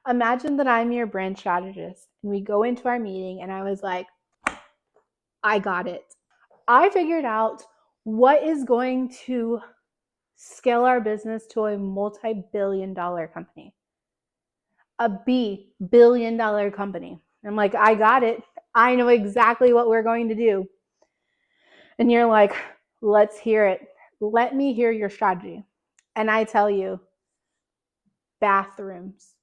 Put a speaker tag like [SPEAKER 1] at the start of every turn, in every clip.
[SPEAKER 1] Imagine that I'm your brand strategist and we go into our meeting and I was like, I got it. I figured out what is going to scale our business to a multi-billion-dollar company, a billion-dollar company. I'm like, I got it. I know exactly what we're going to do. And you're like, let's hear it. Let me hear your strategy. And I tell you, bathrooms.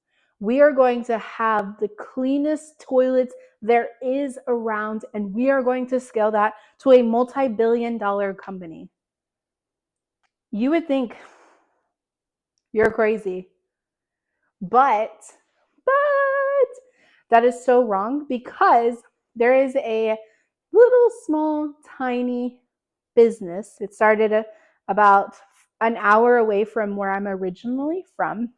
[SPEAKER 1] We are going to have the cleanest toilets there is around, and we are going to scale that to a multi-billion-dollar company. You would think you're crazy, but that is so wrong because there is a little small tiny business. It started about an hour away from where I'm originally from,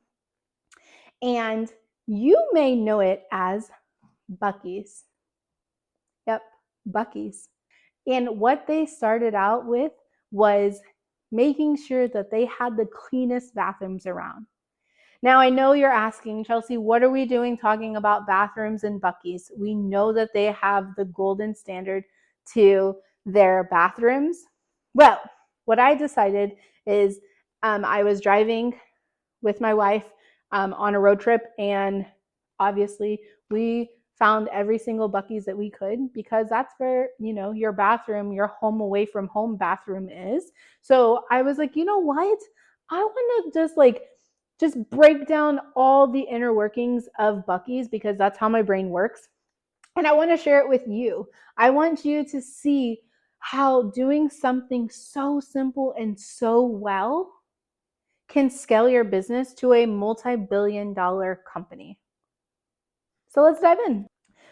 [SPEAKER 1] and you may know it as Buc-ee's. Yep, Buc-ee's. And what they started out with was making sure that they had the cleanest bathrooms around. Now, I know you're asking, Chelsea, what are we doing talking about bathrooms and Buc-ee's? We know that they have the golden standard to their bathrooms. Well, what I decided is I was driving with my wife on a road trip, and obviously we found every single Buc-ee's that we could because that's where, your bathroom, your home away from home bathroom is. So I was like, you know what? I want to just break down all the inner workings of Buc-ee's because that's how my brain works. And I want to share it with you. I want you to see how doing something so simple and so well can scale your business to a multi-billion-dollar company. So let's dive in.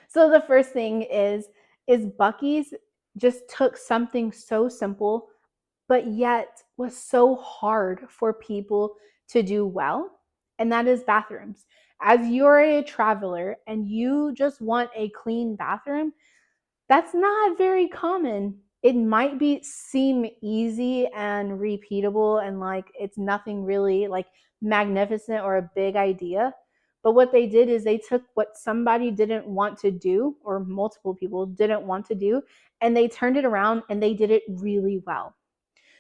[SPEAKER 1] So the first thing is Buc-ee's just took something so simple, but yet was so hard for people to do well, and that is bathrooms. As you're a traveler and you just want a clean bathroom, that's not very common. It might seem easy and repeatable and like it's nothing really like magnificent or a big idea. But what they did is they took what somebody didn't want to do, or multiple people didn't want to do, and they turned it around and they did it really well.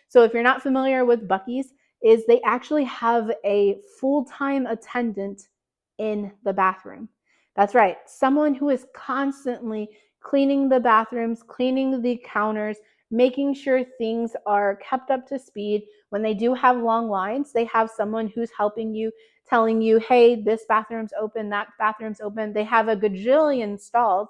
[SPEAKER 1] So if you're not familiar with Buc-ee's, is they actually have a full-time attendant in the bathroom. That's right. Someone who is constantly cleaning the bathrooms, cleaning the counters, making sure things are kept up to speed. When they do have long lines, they have someone who's helping you, telling you, hey, this bathroom's open, that bathroom's open. They have a gajillion stalls,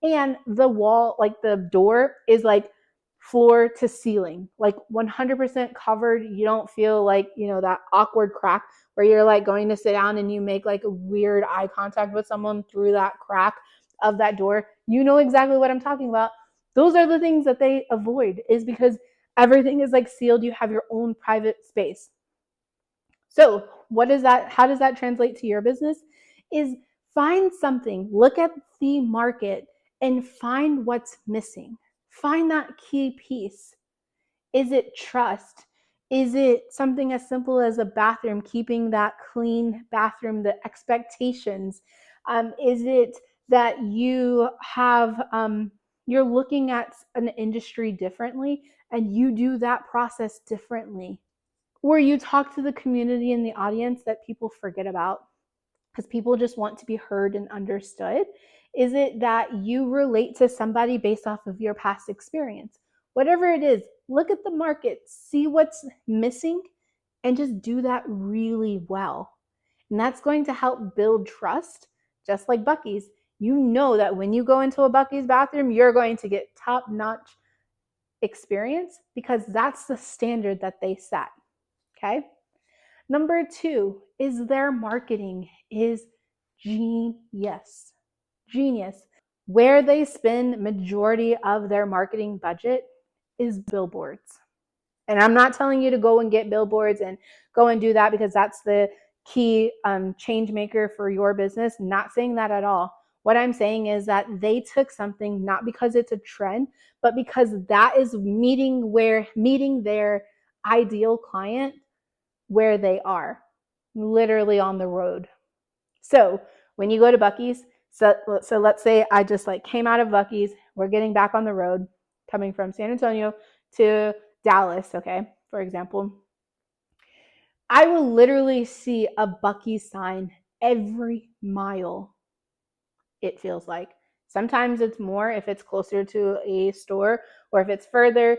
[SPEAKER 1] and the wall, like the door, is like floor to ceiling, like 100% covered. You don't feel like, that awkward crack where you're like going to sit down and you make like a weird eye contact with someone through that crack of that door. You know exactly what I'm talking about. Those are the things that they avoid, is because everything is like sealed. You have your own private space. So what is that? How does that translate to your business? Is find something, look at the market and find what's missing. Find that key piece. Is it trust? Is it something as simple as a bathroom, keeping that clean bathroom, the expectations? Is it that you have, you're looking at an industry differently and you do that process differently? Or you talk to the community and the audience that people forget about because people just want to be heard and understood? Is it that you relate to somebody based off of your past experience? Whatever it is, look at the market, see what's missing, and just do that really well. And that's going to help build trust, just like Buc-ee's. You know that when you go into a Buc-ee's bathroom, you're going to get top-notch experience because that's the standard that they set. Okay? Number 2 is their marketing is genius. Genius. Where they spend majority of their marketing budget is billboards. And I'm not telling you to go and get billboards and go and do that because that's the key change maker for your business. Not saying that at all. What I'm saying is that they took something not because it's a trend, but because that is meeting their ideal client where they are, literally on the road. So When you go to Buc-ee's, so let's say I just like came out of Buc-ee's, we're getting back on the road, coming from San Antonio to Dallas, okay, for example. I will literally see a Buc-ee's sign every mile, it feels like. Sometimes it's more if it's closer to a store, or if it's further,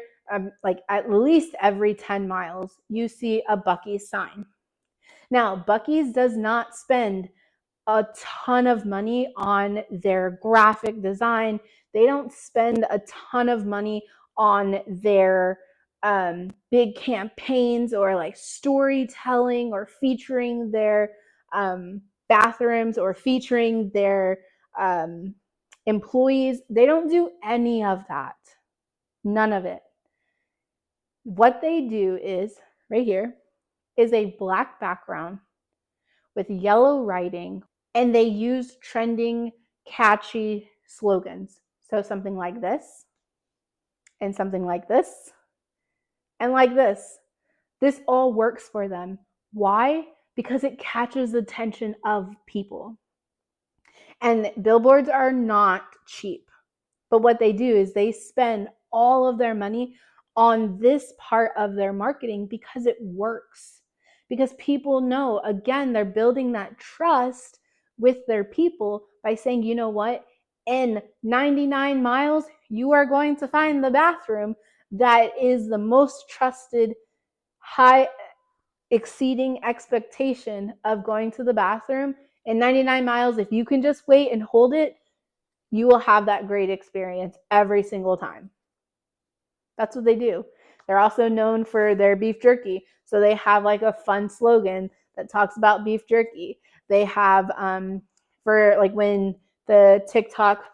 [SPEAKER 1] like at least every 10 miles, you see a Buc-ee's sign. Now, Buc-ee's does not spend a ton of money on their graphic design. They don't spend a ton of money on their big campaigns or like storytelling or featuring their bathrooms or featuring their employees. They don't do any of that. None of it. What they do is, right here, is a black background with yellow writing, and they use trending, catchy slogans. So something like this, and something like this, and like this. This all works for them. Why? Because it catches the attention of people. And billboards are not cheap. But what they do is they spend all of their money on this part of their marketing because it works. Because people know, again, they're building that trust with their people by saying, you know what, in 99 miles, you are going to find the bathroom that is the most trusted, high exceeding expectation of going to the bathroom. In 99 miles, if you can just wait and hold it, you will have that great experience every single time. That's what they do. They're also known for their beef jerky. So they have like a fun slogan that talks about beef jerky. They have for like when the TikTok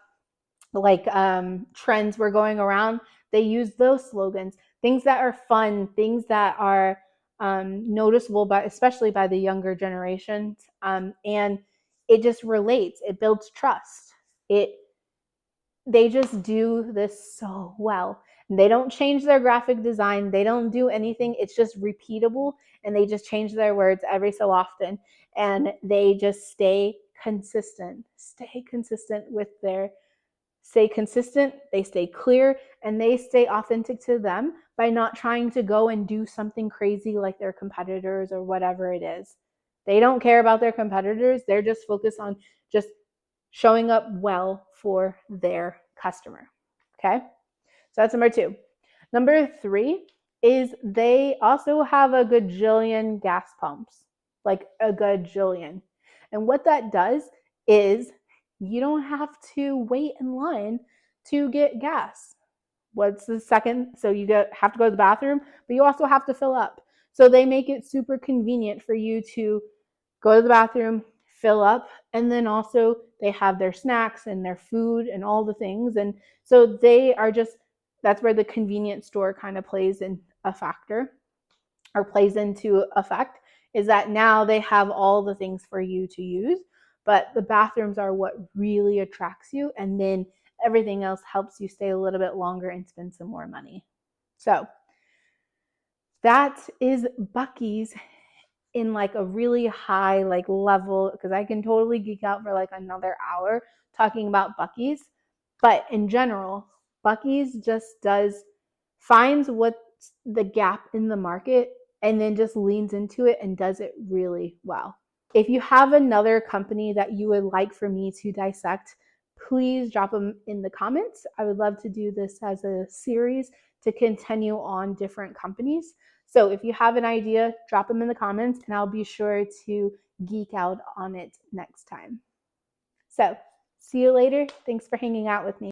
[SPEAKER 1] trends were going around, they use those slogans, things that are fun, things that are noticeable, by especially by the younger generations, and it just relates. It builds trust. They just do this so well. They don't change their graphic design. They don't do anything. It's just repeatable, and they just change their words every so often, and they just stay consistent. Stay consistent, they stay clear, and they stay authentic to them by not trying to go and do something crazy like their competitors or whatever it is. They don't care about their competitors. They're just focused on just showing up well for their customer. Okay? So that's number 2. Number 3 is they also have a gajillion gas pumps, like a gajillion. And what that does is you don't have to wait in line to get gas. What's the second? So you have to go to the bathroom, but you also have to fill up. So they make it super convenient for you to go to the bathroom, fill up, and then also they have their snacks and their food and all the things. And so they are just, that's where the convenience store kind of plays in a factor, or plays into effect, is that now they have all the things for you to use, but the bathrooms are what really attracts you, and then everything else helps you stay a little bit longer and spend some more money. So that is Buc-ee's in like a really high like level, because I can totally geek out for like another hour talking about Buc-ee's. But in general, Buc-ee's just finds what's the gap in the market and then just leans into it and does it really well. If you have another company that you would like for me to dissect, please drop them in the comments. I would love to do this as a series to continue on different companies. So if you have an idea, drop them in the comments and I'll be sure to geek out on it next time. So see you later. Thanks for hanging out with me.